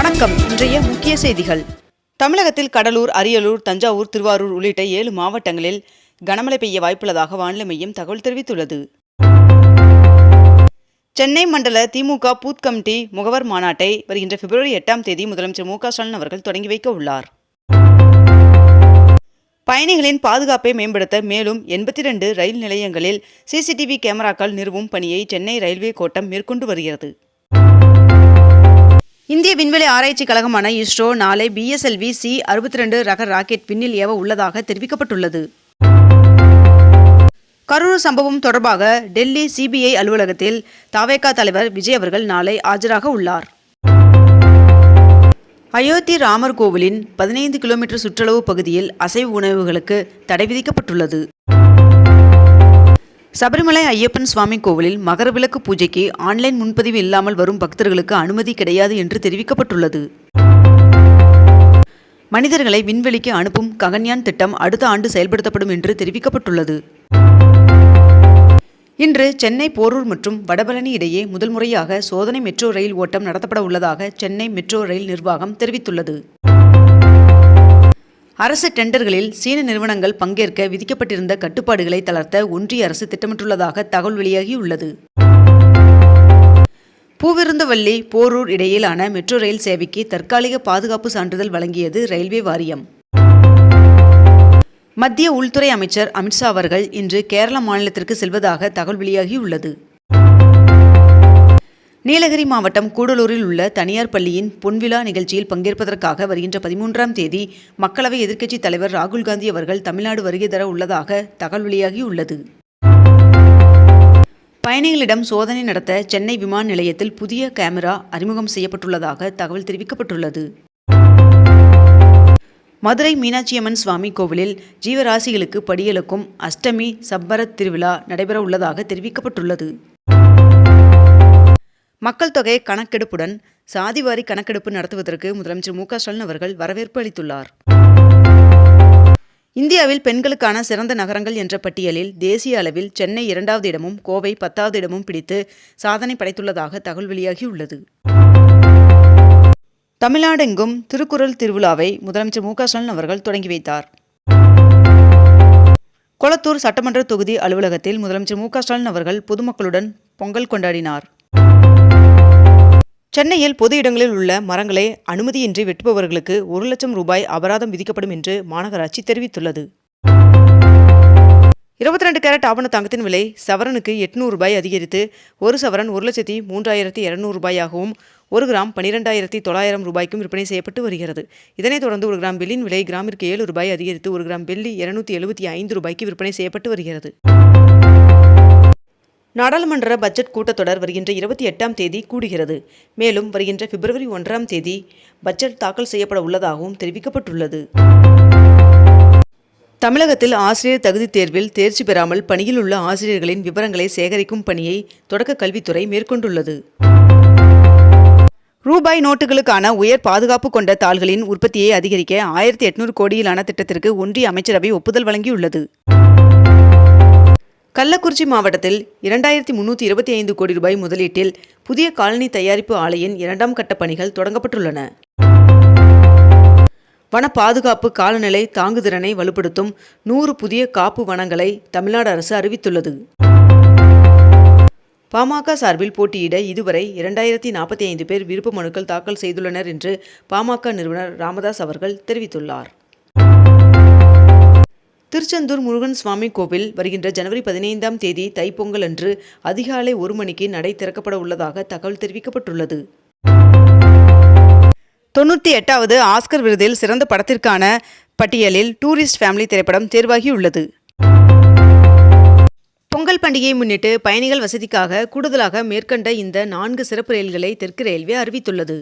வணக்கம். இன்றைய முக்கிய செய்திகள். தமிழகத்தில் கடலூர், அரியலூர், தஞ்சாவூர், திருவாரூர் உள்ளிட்ட 7 மாவட்டங்களில் கனமழை பெய்ய வாய்ப்புள்ளதாக வானிலை மையம் தகவல் தெரிவித்துள்ளது. சென்னை மண்டல திமுக பூத் கமிட்டி முகவர் மாநாட்டை வருகின்ற பிப்ரவரி 8ஆம் தேதி முதலமைச்சர் மு.க.ஸ்டாலின் அவர்கள் தொடங்கி வைக்க உள்ளார். பயணிகளின் பாதுகாப்பை மேம்படுத்த மேலும் 82 ரயில் நிலையங்களில் CCTV கேமராக்கள் நிறுவும் பணியை சென்னை ரயில்வே கோட்டம் மேற்கொண்டு வருகிறது. இந்திய விண்வெளி ஆராய்ச்சி கழகமான இஸ்ரோ நாளை BSLV C-62 ரக ராக்கெட் விண்ணில் ஏவ உள்ளதாக தெரிவிக்கப்பட்டுள்ளது. கரூர் சம்பவம் தொடர்பாக டெல்லி CBI அலுவலகத்தில் தவேகா தலைவர் விஜய் அவர்கள் நாளை ஆஜராக உள்ளார். அயோத்தி ராமர் கோவிலின் 15 கிலோமீட்டர் சுற்றளவு பகுதியில் அசைவ உணவுகளுக்கு தடை விதிக்கப்பட்டுள்ளது. சபரிமலை ஐயப்பன் சுவாமி கோவிலில் மகரவிளக்கு பூஜைக்கு ஆன்லைன் முன்பதிவு இல்லாமல் வரும் பக்தர்களுக்கு அனுமதி கிடையாது என்று தெரிவிக்கப்பட்டுள்ளது. மனிதர்களை விண்வெளிக்கு அனுப்பும் ககன்யான் திட்டம் அடுத்த ஆண்டு செயல்படுத்தப்படும் என்று தெரிவிக்கப்பட்டுள்ளது. இன்று சென்னை போரூர் மற்றும் வடபழனி இடையே முதல் முறையாக சோதனை மெட்ரோ ரயில் ஓட்டம் நடத்தப்பட உள்ளதாக சென்னை மெட்ரோ ரயில் நிர்வாகம் தெரிவித்துள்ளது. அரசு டெண்டர்களில் சீன நிறுவனங்கள் பங்கேற்க விதிக்கப்பட்டிருந்த கட்டுப்பாடுகளை தளர்த்த ஒன்றிய அரசு திட்டமிட்டுள்ளதாக தகவல் வெளியாகியுள்ளது. பூவிருந்தவல்லி போரூர் இடையிலான மெட்ரோ ரயில் சேவைக்கு தற்காலிக பாதுகாப்பு சான்றிதழ் வழங்கியது ரயில்வே வாரியம். மத்திய உள்துறை அமைச்சர் அமித்ஷா அவர்கள் இன்று கேரள மாநிலத்திற்கு செல்வதாக தகவல் வெளியாகியுள்ளது. நீலகிரி மாவட்டம் கூடலூரில் உள்ள தனியார் பள்ளியின் பொன்விழா நிகழ்ச்சியில் பங்கேற்பதற்காக வருகின்ற 13ஆம் தேதி மக்களவை எதிர்க்கட்சித் தலைவர் ராகுல் காந்தி அவர்கள் தமிழ்நாடு வருகை தர உள்ளதாக தகவல் வெளியாகியுள்ளது. பயணிகளிடம் சோதனை நடத்த சென்னை விமான நிலையத்தில் புதிய கேமரா அறிமுகம் செய்யப்பட்டுள்ளதாக தகவல் தெரிவிக்கப்பட்டுள்ளது. மதுரை மீனாட்சியம்மன் சுவாமி கோவிலில் ஜீவராசிகளுக்கு படியலுக்கும் அஷ்டமி சப்பரத் திருவிழா நடைபெற உள்ளதாக தெரிவிக்கப்பட்டுள்ளது. மக்கள் தொகை கணக்கெடுப்புடன் சாதிவாரி கணக்கெடுப்பு நடத்துவதற்கு முதலமைச்சர் மு.க.ஸ்டாலின் அவர்கள் வரவேற்பு அளித்துள்ளார். இந்தியாவில் பெண்களுக்கான சிறந்த நகரங்கள் என்ற பட்டியலில் தேசிய அளவில் சென்னை 2வது இடமும் கோவை 10வது இடமும் பிடித்து சாதனை படைத்துள்ளதாக தகவல் வெளியாகியுள்ளது. தமிழ்நாடெங்கும் திருக்குறள் திருவிழாவை முதலமைச்சர் மு.க.ஸ்டாலின் அவர்கள் தொடங்கி வைத்தார். கொளத்தூர் சட்டமன்ற தொகுதி அலுவலகத்தில் முதலமைச்சர் மு.க.ஸ்டாலின் அவர்கள் பொதுமக்களுடன் பொங்கல் கொண்டாடினார். சென்னையில் பொது இடங்களில் உள்ள மரங்களை அனுமதியின்றி வெட்டுபவர்களுக்கு 1 லட்சம் ரூபாய் அபராதம் விதிக்கப்படும் என்று மாநகராட்சி தெரிவித்துள்ளது. 22 கேரட் ஆபண தங்கத்தின் விலை சவரனுக்கு 800 ரூபாய் அதிகரித்து 1 சவரன் 1,03,200 ரூபாயாகவும் 1 கிராம் 12,900 ரூபாய்க்கும் விற்பனை செய்யப்பட்டு வருகிறது. இதனைத் தொடர்ந்து 1 கிராம் வெள்ளியின் விலை கிராமிற்கு 7 ரூபாய் அதிகரித்து 1 கிராம் வெள்ளி 275 ரூபாய்க்கு விற்பனை செய்யப்பட்டு வருகிறது. நாடாளுமன்ற பட்ஜெட் கூட்டத்தொடர் வருகின்ற 28ஆம் தேதி கூடுகிறது. மேலும் வருகின்ற பிப்ரவரி 1ஆம் தேதி பட்ஜெட் தாக்கல் செய்யப்பட உள்ளதாகவும் தெரிவிக்கப்பட்டுள்ளது. தமிழகத்தில் ஆசிரியர் தகுதித் தேர்வில் தேர்ச்சி பெறாமல் பணியில் உள்ள ஆசிரியர்களின் விவரங்களை சேகரிக்கும் பணியை தொடக்க கல்வித்துறை மேற்கொண்டுள்ளது. ரூபாய் நோட்டுகளுக்கான உயர் பாதுகாப்பு கொண்ட தாள்களின் உற்பத்தியை அதிகரிக்க 1800 கோடியிலான திட்டத்திற்கு ஒன்றிய அமைச்சரவை ஒப்புதல் வழங்கியுள்ளது. கள்ளக்குறிச்சி மாவட்டத்தில் 2325 கோடி ரூபாய் முதலீட்டில் புதிய காலனி தயாரிப்பு ஆலையின் 2ஆம் கட்ட பணிகள் தொடங்கப்பட்டுள்ளன. வன பாதுகாப்பு காலநிலை தாங்குதிறனை வலுப்படுத்தும் 100 புதிய காப்பு வனங்களை தமிழ்நாடு அரசு அறிவித்துள்ளது. பாமக சார்பில் போட்டியிட இதுவரை 2045 பேர் விருப்ப மனுக்கள் தாக்கல் செய்துள்ளனர் என்று பாமக நிறுவனர் ராமதாஸ் அவர்கள் தெரிவித்துள்ளார். திருச்செந்தூர் முருகன் சுவாமி கோவில் வருகின்ற ஜனவரி 15ஆம் தேதி தைப்பொங்கல் அன்று அதிகாலை 1 மணிக்கு நடை திறக்கப்பட உள்ளதாக தகவல் தெரிவிக்கப்பட்டுள்ளது. 98வது ஆஸ்கர் விருதில் சிறந்த படத்திற்கான பட்டியலில் டூரிஸ்ட் ஃபேமிலி திரைப்படம் தேர்வாகியுள்ளது. பொங்கல் பண்டிகையை முன்னிட்டு பயணிகள் வசதிக்காக கூடுதலாக மேற்கண்ட இந்த 4 சிறப்பு ரயில்களை தெற்கு ரயில்வே அறிவித்துள்ளது.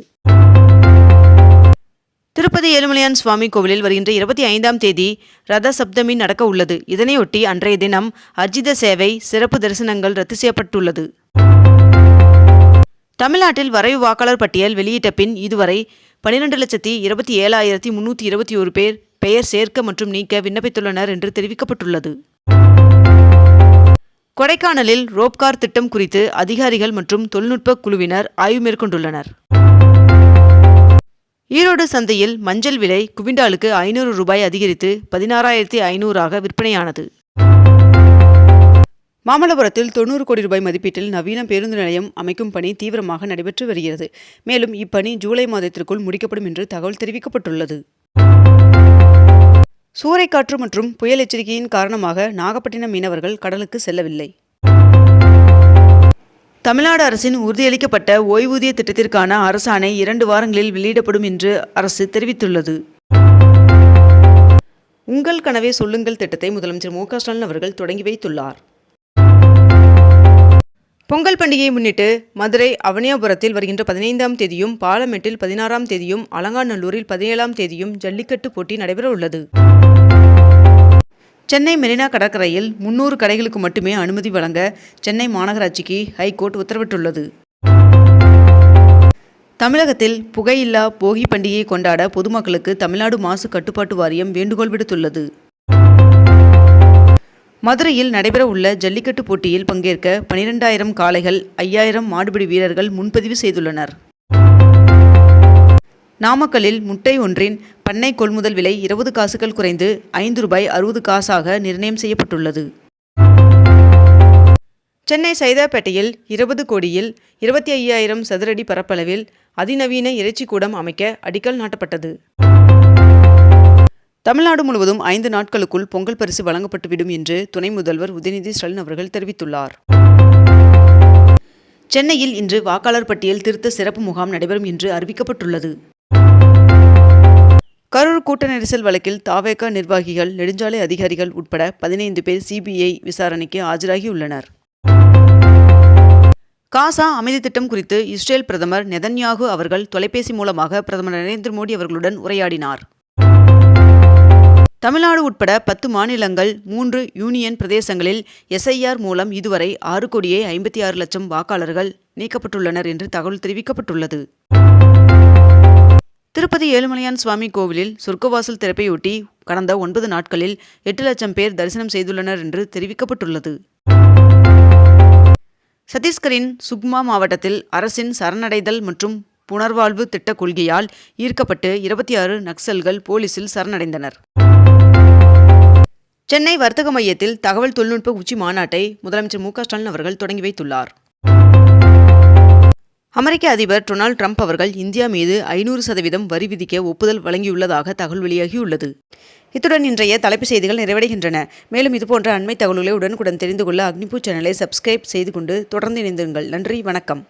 திருப்பதி ஏழுமலையான் சுவாமி கோவிலில் வருகின்ற 25ஆம் தேதி ரத சப்தமி நடக்க உள்ளது. இதனையொட்டி அன்றைய தினம் அர்ஜித சேவை சிறப்பு தரிசனங்கள் ரத்து செய்யப்பட்டுள்ளது. தமிழ்நாட்டில் வரைவு வாக்காளர் பட்டியல் வெளியிட்ட பின் இதுவரை 12,27,321 பேர் பெயர் சேர்க்க மற்றும் நீக்க விண்ணப்பித்துள்ளனர் என்று தெரிவிக்கப்பட்டுள்ளது. கொடைக்கானலில் ரோப்கார் திட்டம் குறித்து அதிகாரிகள் மற்றும் தொழில்நுட்ப குழுவினர் ஆய்வு மேற்கொண்டுள்ளனர். ஈரோடு சந்தையில் மஞ்சள் விலை குவிண்டாலுக்கு 500 ரூபாய் அதிகரித்து 16,500ஆக விற்பனையானது. மாமல்லபுரத்தில் 90 கோடி ரூபாய் மதிப்பீட்டில் நவீன பேருந்து நிலையம் அமைக்கும் பணி தீவிரமாக நடைபெற்று வருகிறது. மேலும் இப்பணி ஜூலை மாதத்திற்குள் முடிக்கப்படும் என்று தகவல் தெரிவிக்கப்பட்டுள்ளது. சூறைக்காற்று மற்றும் புயல் எச்சரிக்கையின் காரணமாக நாகப்பட்டினம் மீனவர்கள் கடலுக்கு செல்லவில்லை. தமிழ்நாடு அரசின் உறுதியளிக்கப்பட்ட ஓய்வூதிய திட்டத்திற்கான அரசாணை 2 வாரங்களில் வெளியிடப்படும் என்று அரசு தெரிவித்துள்ளது. உங்கள் கனவே சொல்லுங்கள் திட்டத்தை முதலமைச்சர் மு.க. ஸ்டாலின் அவர்கள் தொடங்கி வைத்துள்ளார். பொங்கல் பண்டிகையை முன்னிட்டு மதுரை அவனியாபுரத்தில் வருகின்ற 15ஆம் தேதியும், பாலமேட்டில் 16ஆம் தேதியும், அலங்காநல்லூரில் 17ஆம் தேதியும் ஜல்லிக்கட்டு போட்டி நடைபெற உள்ளது. சென்னை மெரினா கடற்கரையில் 300 கடைகளுக்கு மட்டுமே அனுமதி வழங்க சென்னை மாநகராட்சிக்கு ஹைகோர்ட் உத்தரவிட்டுள்ளது. தமிழகத்தில் புகையில்லா போகி பண்டிகையை கொண்டாட பொதுமக்களுக்கு தமிழ்நாடு மாசு கட்டுப்பாட்டு வாரியம் வேண்டுகோள் விடுத்துள்ளது. மதுரையில் நடைபெற உள்ள ஜல்லிக்கட்டு போட்டியில் பங்கேற்க 12,000 காளைகள், 5,000 மாடுபிடி வீரர்கள் முன்பதிவு செய்துள்ளனர். நாமக்கல்லில் முட்டை ஒன்றின் பண்ணை கொள்முதல் விலை 20 காசுகள் குறைந்து ₹5.60 நிர்ணயம் செய்யப்பட்டுள்ளது. சென்னை சைதாப்பேட்டையில் 20 கோடியில் 25,000 சதுரடி பரப்பளவில் அதிநவீன இறைச்சி கூடம் அமைக்க அடிக்கல் நாட்டப்பட்டது. தமிழ்நாடு முழுவதும் 5 நாட்களுக்குள் பொங்கல் பரிசு வழங்கப்பட்டுவிடும் என்று துணை முதல்வர் உதயநிதி ஸ்டாலின் அவர்கள் தெரிவித்துள்ளார். சென்னையில் இன்று வாக்காளர் பட்டியல் திருத்த சிறப்பு முகாம் நடைபெறும் என்று அறிவிக்கப்பட்டுள்ளது. கரூர் கூட்ட நெரிசல் வழக்கில் தவேக நிர்வாகிகள், நெடுஞ்சாலை அதிகாரிகள் உட்பட 15 பேர் சிபிஐ விசாரணைக்கு ஆஜராகியுள்ளனர். காசா அமைதி திட்டம் குறித்து இஸ்ரேல் பிரதமர் நெதன்யாகு அவர்கள் தொலைபேசி மூலமாக பிரதமர் நரேந்திர மோடி அவர்களுடன் உரையாடினார். தமிழ்நாடு உட்பட 10 மாநிலங்கள், 3 யூனியன் பிரதேசங்களில் எஸ்ஐஆர் மூலம் இதுவரை 6,56,00,000 வாக்காளர்கள் நீக்கப்பட்டுள்ளனர் என்று தகவல் தெரிவிக்கப்பட்டுள்ளது. திருப்பதி ஏழுமலையான் சுவாமி கோவிலில் சொர்க்கவாசல் திறப்பையொட்டி கடந்த 9 நாட்களில் 8 லட்சம் பேர் தரிசனம் செய்துள்ளனர் என்று தெரிவிக்கப்பட்டுள்ளது. சத்தீஸ்கரின் சுக்மா மாவட்டத்தில் அரசின் சரணடைதல் மற்றும் புனர்வாழ்வு திட்ட கொள்கையால் ஈர்க்கப்பட்டு 26 நக்சல்கள் போலீசில் சரணடைந்தனர். சென்னை வர்த்தக மையத்தில் தகவல் தொழில்நுட்ப உச்சி மாநாட்டை முதலமைச்சர் மு.க. ஸ்டாலின் அவர்கள் தொடங்கி வைத்துள்ளார். அமெரிக்க அதிபர் டொனால்ட் ட்ரம்ப் அவர்கள் இந்தியா மீது 500% வரி விதிக்க ஒப்புதல் வழங்கியுள்ளதாக தகவல் வெளியாகியுள்ளது. இத்துடன் இன்றைய தலைப்புச் செய்திகள் நிறைவடைகின்றன. மேலும் இதுபோன்ற அண்மை தகவல்களை உடனுக்குடன் தெரிந்து கொள்ள அக்னிபூ சேனலை சப்ஸ்கிரைப் செய்து கொண்டு தொடர்ந்து இணைந்திருங்கள். நன்றி, வணக்கம்.